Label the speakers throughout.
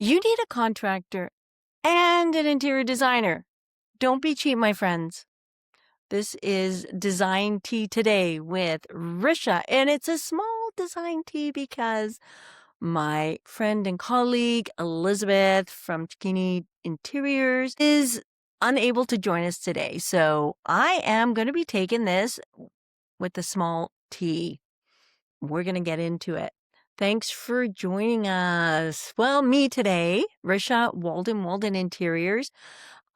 Speaker 1: You need a contractor and an interior designer. Don't be cheap, my friends. This is Design Tea Today with Risha, and it's a small design tea because my friend and colleague Elizabeth from Chickini Interiors is unable to join us today. So I am going to be taking this with a small tea. We're going to get into it. Thanks for joining us. Well, me today, Risha Walden Interiors.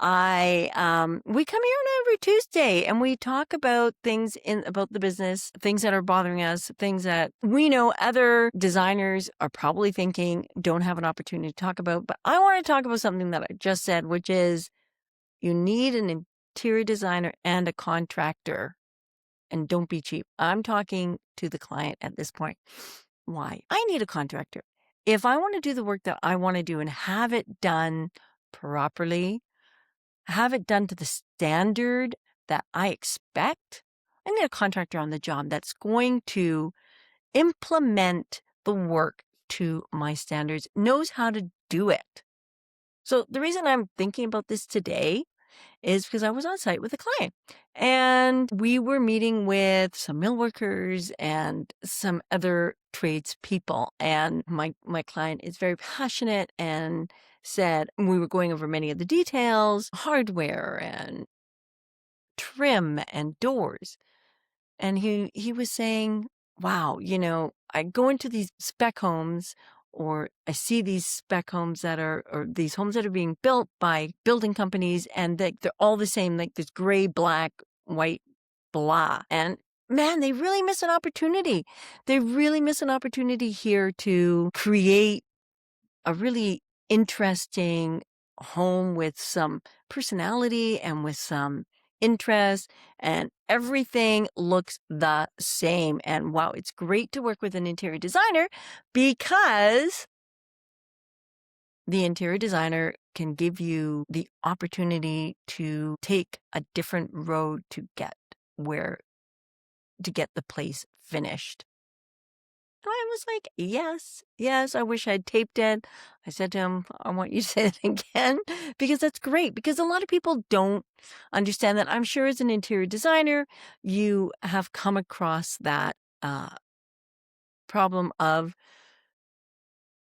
Speaker 1: We come here on every Tuesday and we talk about things about the business, things that are bothering us, things that we know other designers are probably thinking don't have an opportunity to talk about. But I want to talk about something that I just said, which is you need an interior designer and a contractor. And don't be cheap. I'm talking to the client at this point. Why? I need a contractor. If I want to do the work that I want to do and have it done properly, have it done to the standard that I expect, I need a contractor on the job that's going to implement the work to my standards, knows how to do it. So the reason I'm thinking about this today is because I was on site with a client and we were meeting with some mill workers and some other tradespeople. And my client is very passionate and said we were going over many of the details, hardware and trim and doors. And he was saying, wow, I go into these spec homes or I see these spec homes or these homes that are being built by building companies and they're all the same, like this gray, black, white, blah. And man, they really miss an opportunity. They really miss an opportunity here to create a really interesting home with some personality and with some interest, and everything looks the same. And wow, it's great to work with an interior designer because the interior designer can give you the opportunity to take a different road to get the place finished. I was like, yes, I wish I'd taped it. I said to him, I want you to say it again because that's great because a lot of people don't understand that. I'm sure as an interior designer, you have come across that problem of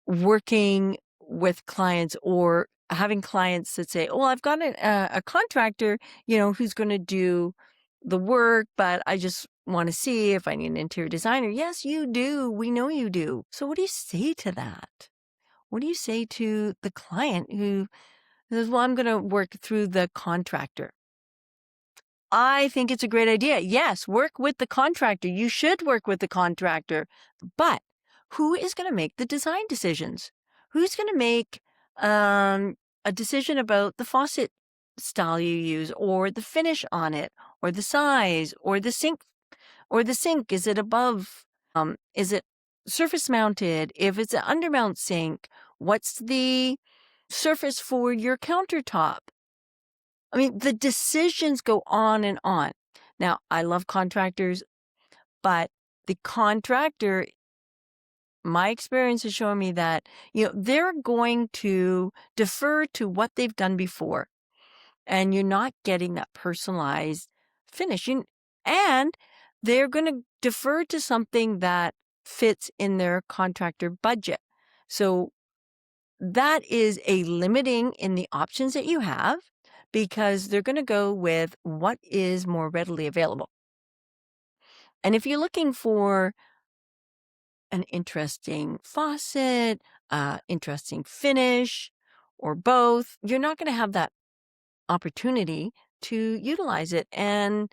Speaker 1: working with clients or having clients that say, oh, I've got a contractor, who's going to do the work, but I just want to see if I need an interior designer. Yes, you do. We know you do. So what do you say to that? What do you say to the client who says, well, I'm going to work through the contractor? I think it's a great idea. Yes, work with the contractor. You should work with the contractor. But who is going to make the design decisions? Who's going to make a decision about the faucet style you use or the finish on it or the size or the sink? Is it above? Is it surface mounted? If it's an undermount sink, what's the surface for your countertop? I mean, the decisions go on and on. Now, I love contractors, but the contractor, my experience has shown me that, they're going to defer to what they've done before. And you're not getting that personalized finishing. And they're going to defer to something that fits in their contractor budget. So that is a limiting in the options that you have because they're going to go with what is more readily available. And if you're looking for an interesting faucet, interesting finish, or both, you're not going to have that opportunity to utilize it. And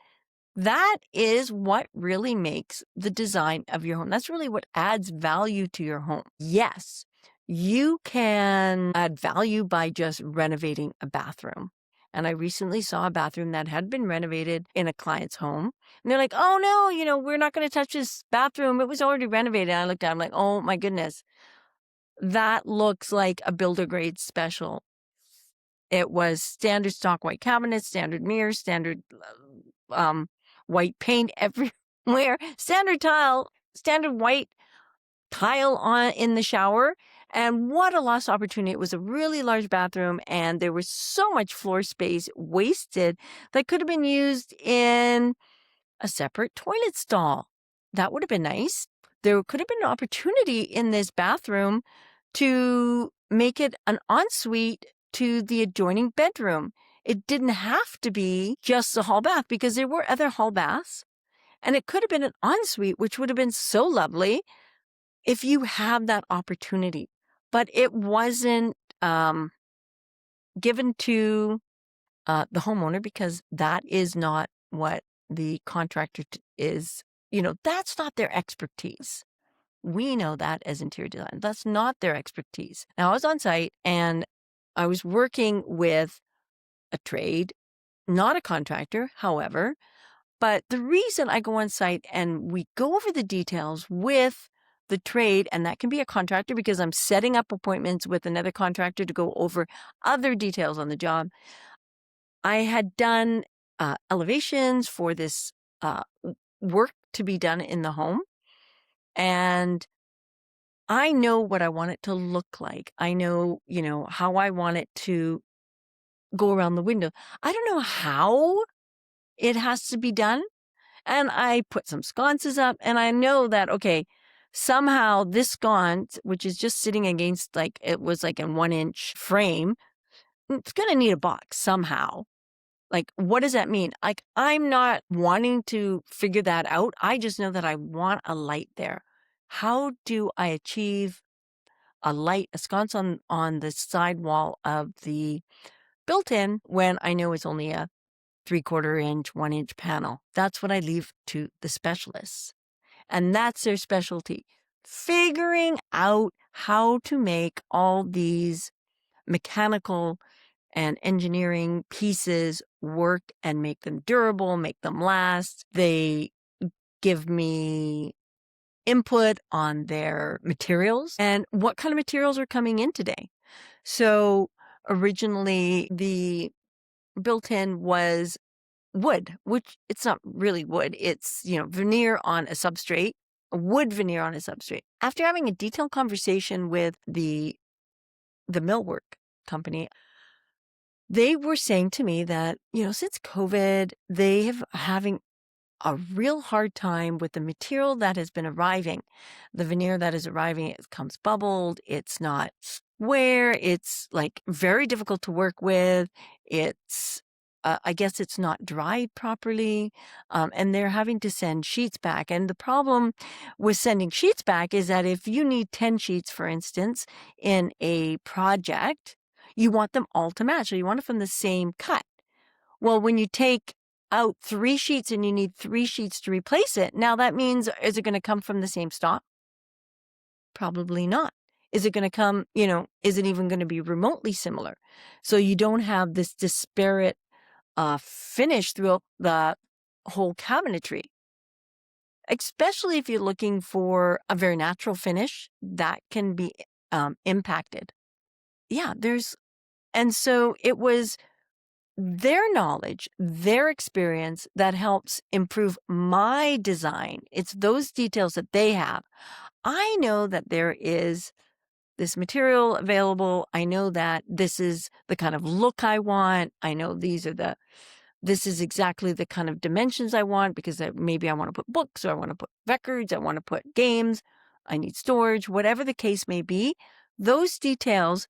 Speaker 1: that is what really makes the design of your home. That's really what adds value to your home. Yes, you can add value by just renovating a bathroom. And I recently saw a bathroom that had been renovated in a client's home. And they're like, oh no, we're not going to touch this bathroom. It was already renovated. And I looked at it, I'm like, oh my goodness. That looks like a builder grade special. It was standard stock white cabinets, standard mirrors, standard white paint everywhere, standard white tile in the shower, And what a lost opportunity. It was a really large bathroom, and there was so much floor space wasted that could have been used in a separate toilet stall. That would have been nice. There could have been an opportunity in this bathroom to make it an ensuite to the adjoining bedroom. It didn't have to be just a hall bath because there were other hall baths. And it could have been an ensuite, which would have been so lovely if you have that opportunity. But it wasn't given to the homeowner because that is not what the contractor is. That's not their expertise. We know that as interior design. That's not their expertise. Now, I was on site and I was working with a trade, not a contractor, however. But the reason I go on site and we go over the details with the trade, and that can be a contractor because I'm setting up appointments with another contractor to go over other details on the job. I had done elevations for this work to be done in the home, and I know what I want it to look like. I know, how I want it to go around the window. I don't know how it has to be done. And I put some sconces up, and I know that, okay, somehow this sconce, which is just sitting against, it was like a 1-inch frame, it's going to need a box somehow. What does that mean? I'm not wanting to figure that out. I just know that I want a light there. How do I achieve a sconce on the side wall of the built-in when I know it's only a 3/4 inch, 1-inch panel? That's what I leave to the specialists. And that's their specialty. Figuring out how to make all these mechanical and engineering pieces work and make them durable, make them last. They give me input on their materials and what kind of materials are coming in today. So originally the built-in was wood, which it's not really wood. It's, veneer on a substrate, a wood veneer on a substrate. After having a detailed conversation with the millwork company, they were saying to me that, since COVID, they have having a real hard time with the material that has been arriving. The veneer that is arriving, it comes bubbled. It's not square. It's very difficult to work with. It's, I guess it's not dried properly. And they're having to send sheets back. And the problem with sending sheets back is that if you need 10 sheets, for instance, in a project, you want them all to match. So you want it from the same cut. Well, when you take out 3 sheets and you need 3 sheets to replace it, now that means, is it going to come from the same stock? Probably not. Is it going to come, is it even going to be remotely similar? So you don't have this disparate finish throughout the whole cabinetry. Especially if you're looking for a very natural finish, that can be impacted. Yeah, and so it was their knowledge, their experience that helps improve my design. It's those details that they have. I know that there is this material available. I know that this is the kind of look I want. I know this is exactly the kind of dimensions I want because maybe I want to put books or I want to put records. I want to put games. I need storage, whatever the case may be. Those details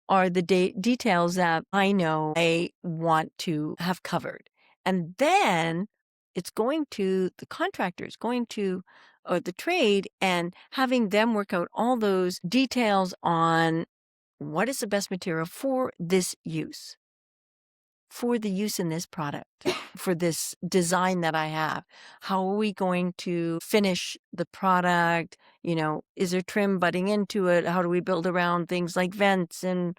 Speaker 1: are the details that I know I want to have covered. And then it's going to the contractors, going to the trade and having them work out all those details on what is the best material for this use, for the use in this product, for this design that I have. How are we going to finish the product? Is there trim butting into it? How do we build around things like vents and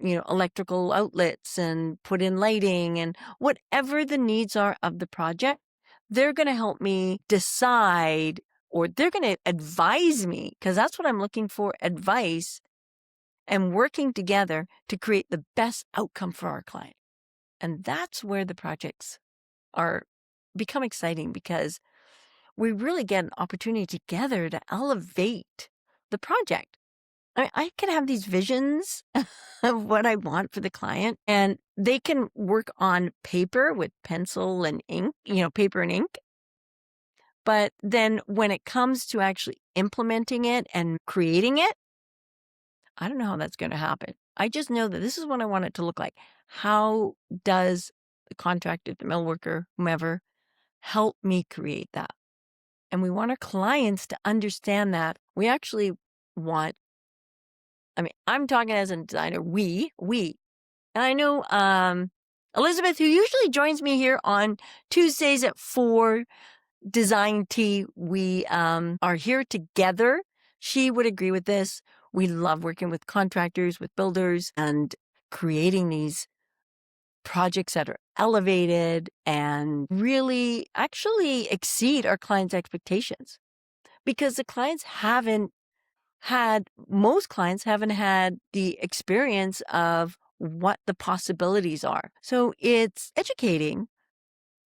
Speaker 1: electrical outlets and put in lighting and whatever the needs are of the project? They're going to help me decide, or they're going to advise me, because that's what I'm looking for, advice, and working together to create the best outcome for our client. And that's where the projects become exciting, because we really get an opportunity together to elevate the project. I can have these visions of what I want for the client, and they can work on paper with pencil and ink, paper and ink. But then when it comes to actually implementing it and creating it, I don't know how that's going to happen. I just know that this is what I want it to look like. How does the contractor, the mill worker, whomever, help me create that? And we want our clients to understand that we actually want, I'm talking as a designer, we, and I know Elizabeth, who usually joins me here on Tuesdays at 4, Design Tea, we are here together. She would agree with this. We love working with contractors, with builders, and creating these projects that are elevated and really actually exceed our clients' expectations. Because most clients haven't had the experience of what the possibilities are. So it's educating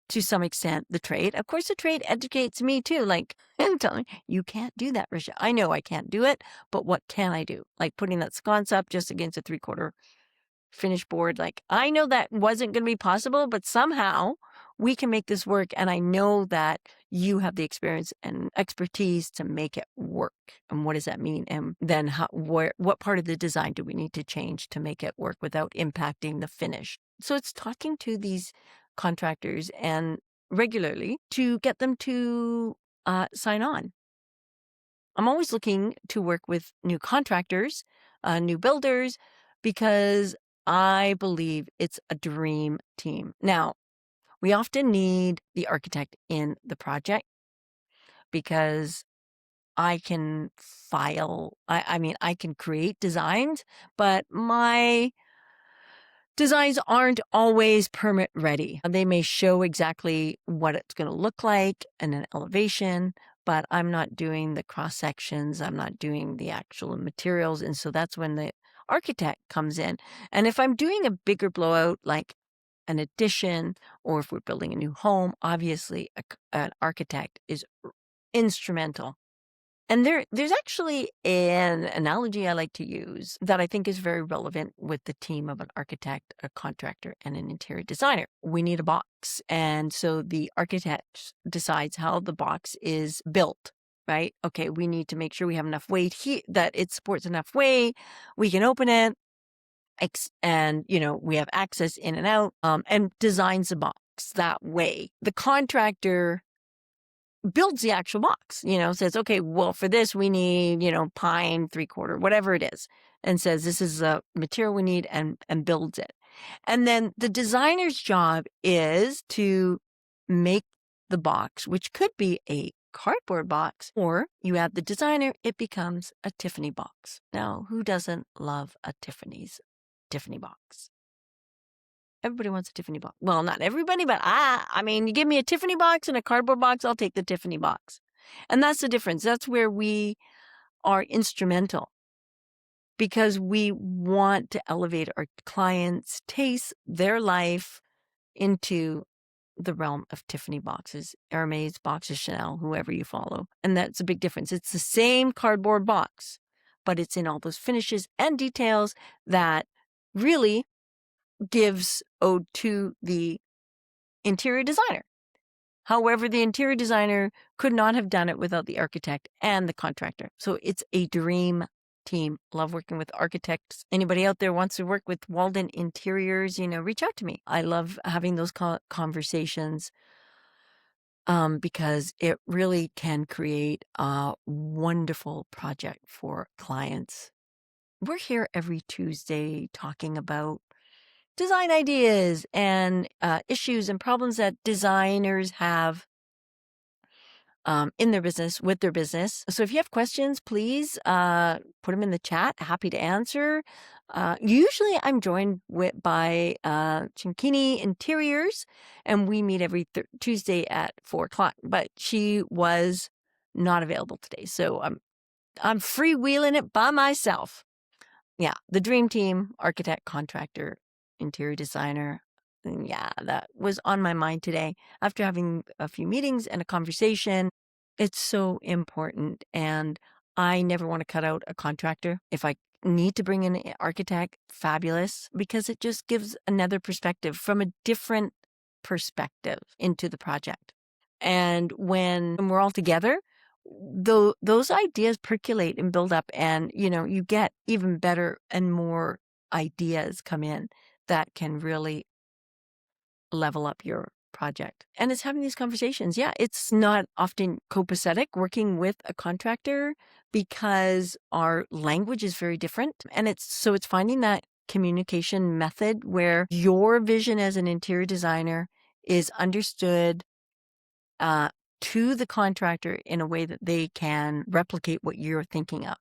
Speaker 1: to some extent the trade. Of course, the trade educates me too. Like, I'm telling you can't do that, Risha. I know I can't do it, but what can I do? Like putting that sconce up just against a 3/4 finished board. Like, I know that wasn't going to be possible, but somehow we can make this work. And I know that you have the experience and expertise to make it work. And what does that mean? And then what part of the design do we need to change to make it work without impacting the finish? So it's talking to these contractors and regularly to get them to sign on. I'm always looking to work with new contractors, new builders, because I believe it's a dream team. Now, we often need the architect in the project because I can I can create designs, but my designs aren't always permit ready. They may show exactly what it's going to look like in an elevation, but I'm not doing the cross sections. I'm not doing the actual materials. And so that's when the architect comes in. And if I'm doing a bigger blowout, like an addition, or if we're building a new home, obviously an architect is instrumental. And there's actually an analogy I like to use that I think is very relevant with the team of an architect, a contractor, and an interior designer. We need a box. And so the architect decides how the box is built, right? Okay, we need to make sure we have enough weight here, that it supports enough weight. We can open it, and, we have access in and out, and designs the box that way. The contractor builds the actual box, says, okay, well, for this, we need, pine 3/4, whatever it is, and says, this is the material we need, and builds it. And then the designer's job is to make the box, which could be a cardboard box, or you add the designer, it becomes a Tiffany box. Now, who doesn't love a Tiffany box? Everybody wants a Tiffany box. Well, not everybody, but you give me a Tiffany box and a cardboard box, I'll take the Tiffany box. And that's the difference. That's where we are instrumental, because we want to elevate our clients' taste, their life into the realm of Tiffany boxes, Hermes boxes, Chanel, whoever you follow. And that's a big difference. It's the same cardboard box, but it's in all those finishes and details that really gives ode to the interior designer. However, the interior designer could not have done it without the architect and the contractor. So it's a dream team. Love working with architects. Anybody out there wants to work with Walden Interiors, reach out to me. I love having those conversations because it really can create a wonderful project for clients. We're here every Tuesday talking about design ideas and issues and problems that designers have in their business, with their business. So if you have questions, please put them in the chat. Happy to answer. Usually I'm joined by Chinkini Interiors, and we meet every Tuesday at 4:00, but she was not available today. So I'm freewheeling it by myself. Yeah, the dream team, architect, contractor, interior designer. Yeah, that was on my mind today after having a few meetings and a conversation. It's so important. And I never want to cut out a contractor. If I need to bring in an architect, fabulous, because it just gives another perspective from a different perspective into the project. And when we're all together, those ideas percolate and build up, and you get even better and more ideas come in that can really level up your project. And it's having these conversations. Yeah, it's not often copacetic working with a contractor because our language is very different. And it's finding that communication method where your vision as an interior designer is understood to the contractor in a way that they can replicate what you're thinking of.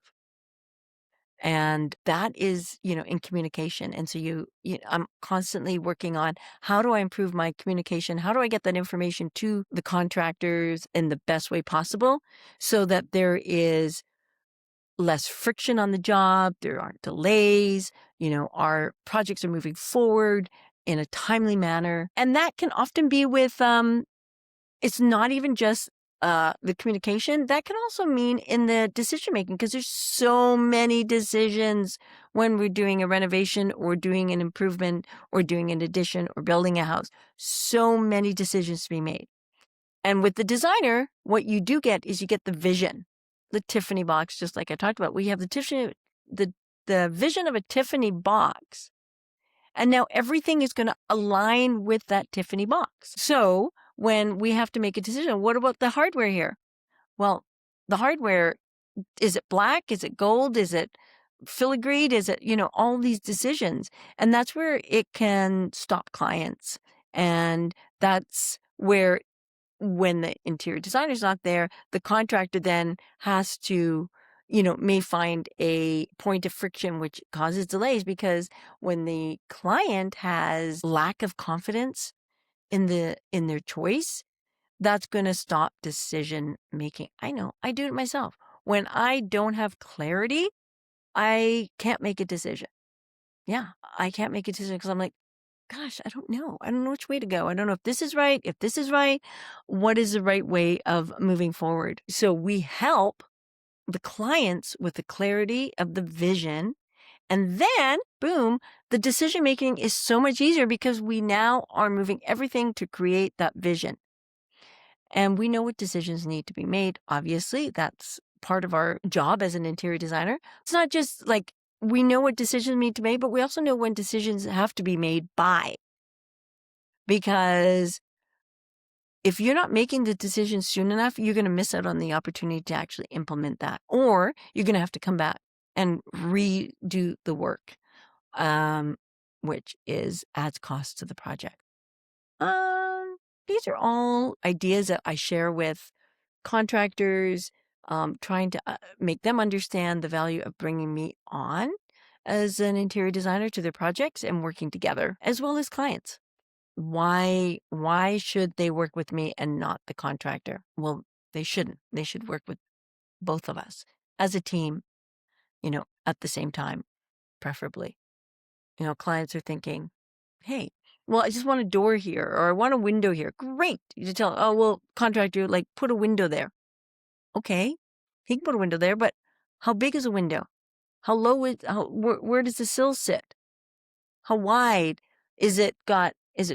Speaker 1: And that is, in communication. And so I'm constantly working on, how do I improve my communication? How do I get that information to the contractors in the best way possible so that there is less friction on the job, there aren't delays, our projects are moving forward in a timely manner. And that can often be with it's not even just the communication. That can also mean in the decision making, because there's so many decisions when we're doing a renovation or doing an improvement or doing an addition or building a house. So many decisions to be made. And with the designer, what you do get is you get the vision, the Tiffany box, just like I talked about. We have the vision of a Tiffany box. And now everything is going to align with that Tiffany box. So when we have to make a decision, what about the hardware here? Well, the hardware, is it black? Is it gold? Is it filigreed? Is it, all these decisions? And that's where it can stop clients. And that's where, when the interior designer's not there, the contractor then has to, may find a point of friction, which causes delays, because when the client has lack of confidence in their choice, that's going to stop decision making. I know, I do it myself. When I don't have clarity, I can't make a decision. Yeah, I can't make a decision because I'm like, gosh, I don't know. I don't know which way to go. I don't know if this is right. If this is right, what is the right way of moving forward? So we help the clients with the clarity of the vision. And then, boom, the decision making is so much easier because we now are moving everything to create that vision. And we know what decisions need to be made. Obviously, that's part of our job as an interior designer. It's not just like we know what decisions need to be made, but we also know when decisions have to be made by. Because if you're not making the decision soon enough, you're going to miss out on the opportunity to actually implement that. Or you're going to have to come back and redo the work, which adds cost to the project. These are all ideas that I share with contractors, trying to make them understand the value of bringing me on as an interior designer to their projects and working together, as well as clients. Why should they work with me and not the contractor? Well, they shouldn't. They should work with both of us as a team, at the same time, preferably. Clients are thinking, hey, well, I just want a door here, or I want a window here. Great. You tell, oh, well, contractor, like, put a window there. Okay, he can put a window there, but how big is a window? How low where does the sill sit? How wide is it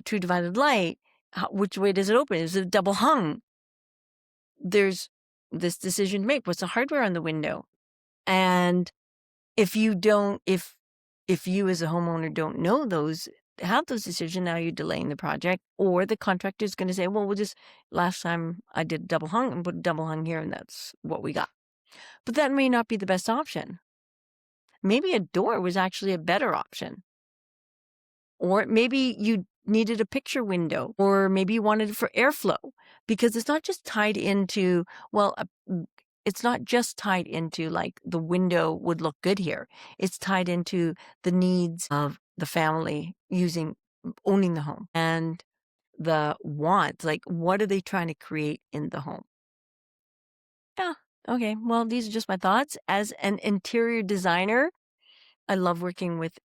Speaker 1: true divided light? Which way does it open? Is it double hung? There's this decision to make. What's the hardware on the window? And if you as a homeowner don't know have those decisions, now you're delaying the project, or the contractor is going to say, well, last time I did double hung and put a double hung here, and that's what we got. But that may not be the best option. Maybe a door was actually a better option. Or maybe you needed a picture window, or maybe you wanted it for airflow, because it's not just tied into, it's not just tied into like the window would look good here. It's tied into the needs of the family owning the home, and the wants, like what are they trying to create in the home? Yeah. Okay. Well, these are just my thoughts. As an interior designer, I love working with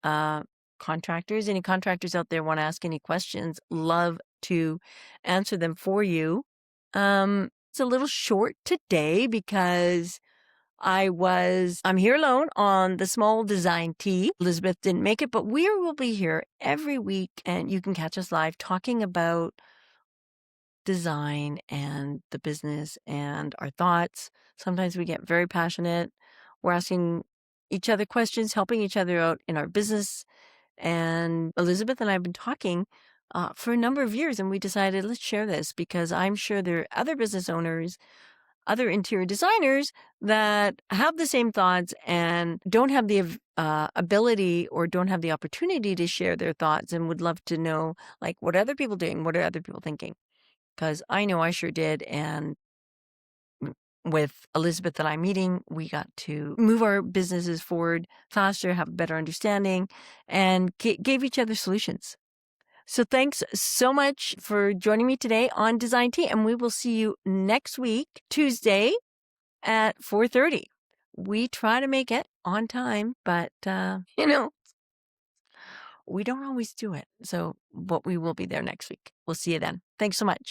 Speaker 1: contractors. Any contractors out there want to ask any questions, love to answer them for you. It's a little short today because I'm here alone on the small design tea. Elizabeth didn't make it, but we will be here every week, and you can catch us live talking about design and the business and our thoughts. Sometimes we get very passionate. We're asking each other questions, helping each other out in our business. And Elizabeth and I have been talking for a number of years, and we decided let's share this because I'm sure there are other business owners, other interior designers that have the same thoughts and don't have the ability or don't have the opportunity to share their thoughts and would love to know, like, what are other people doing? What are other people thinking? Because I know I sure did. And with Elizabeth and I meeting, we got to move our businesses forward faster, have a better understanding, and gave each other solutions. So thanks so much for joining me today on Design Tea, and we will see you next week, Tuesday at 4:30. We try to make it on time, but, we don't always do it. But we will be there next week. We'll see you then. Thanks so much.